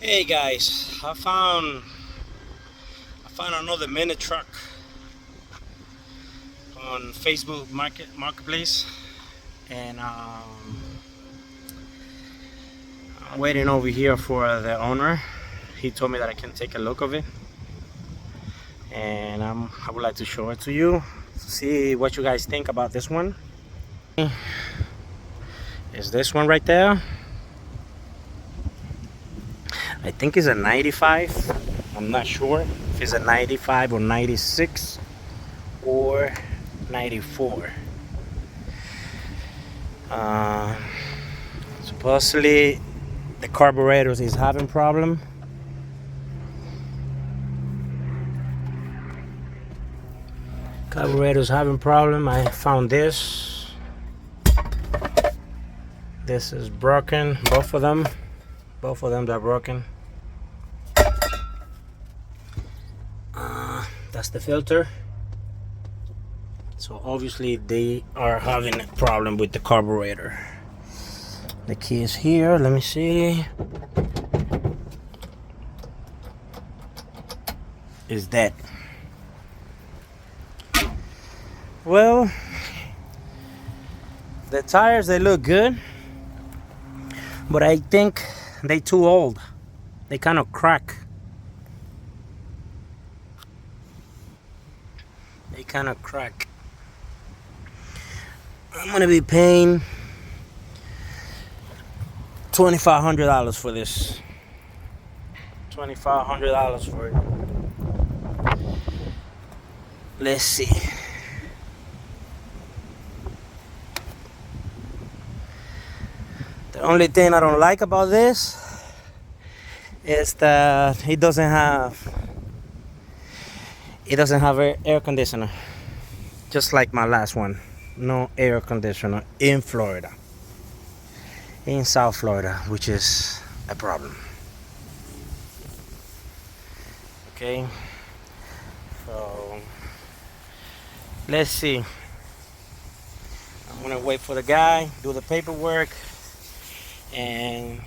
Hey guys, I found another mini truck on Facebook Marketplace, and I'm waiting over here for the owner. He told me that I can take a look of it, and I would like to show it to you, see what you guys think about this one. Is this one right there? I think it's a 95. I'm not sure if it's a 95 or 96 or 94. Supposedly the carburetor is having problem. Carburetor's having problem. I found this. This is broken. Both of them are broken. That's the filter. So obviously they are having a problem with the carburetor. The key is here. Let me see. Is that? Well, the tires, they look good, but I think they too old. They kind of crack. I'm gonna be paying $2,500 for this. $2,500 for it. Let's see. The only thing I don't like about this is that it doesn't have air conditioner, just like my last one. No air conditioner in Florida, in South Florida, which is a problem. Okay, so let's see. I'm gonna wait for the guy, do the paperwork, and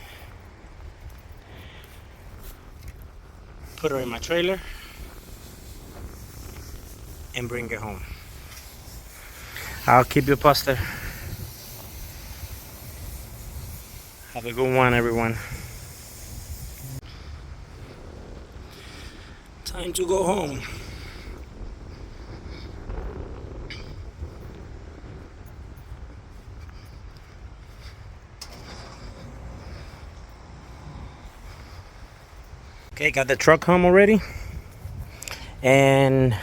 put her in my trailer and bring it home. I'll keep you posted. Have a good one, everyone. Time to go home. Okay, got the truck home already, and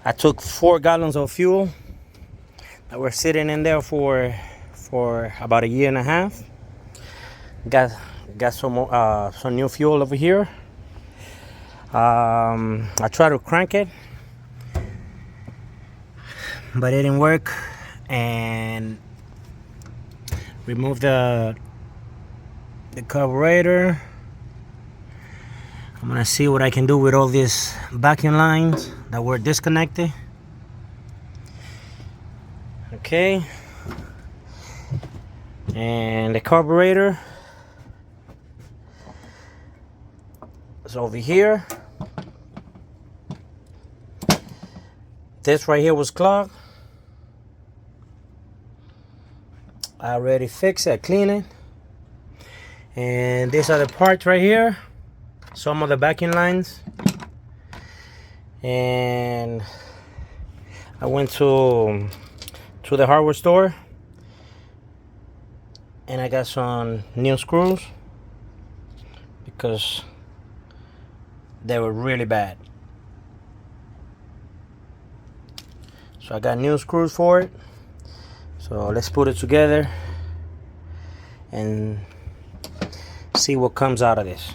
I took 4 gallons of fuel that were sitting in there for about a year and a half. Got some new fuel over here. I tried to crank it, but it didn't work, and remove the carburetor. I'm gonna see what I can do with all these vacuum lines that were disconnected. Okay, and the carburetor is over here. This right here was clogged. I already fixed it, cleaned it, and these are the parts right here. Some of the backing lines, and I went to the hardware store and I got some new screws because they were really bad. So I got new screws for it. So let's put it together and see what comes out of this.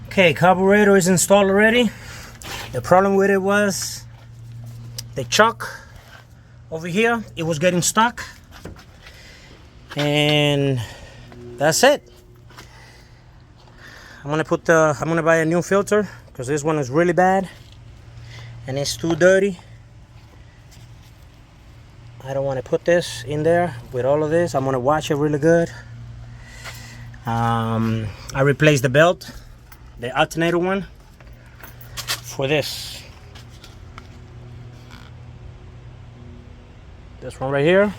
Okay, carburetor is installed already. The problem with it was the choke over here. It was getting stuck, and that's it. I'm gonna buy a new filter because this one is really bad and it's too dirty. I don't want to put this in there with all of this. I'm gonna wash it really good. I replaced the belt, the alternator one, for this. This one right here.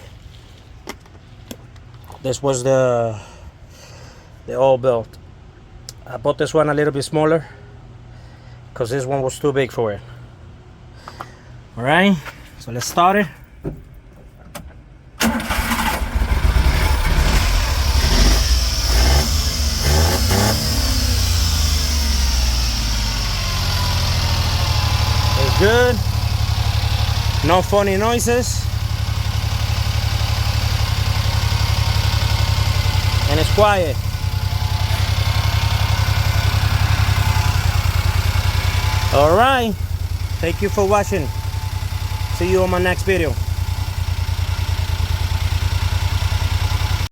This was the old belt. I bought this one a little bit smaller because this one was too big for it. All right, so let's start it. It's good. No funny noises. And it's quiet. All right, thank you for watching. See you on my next video.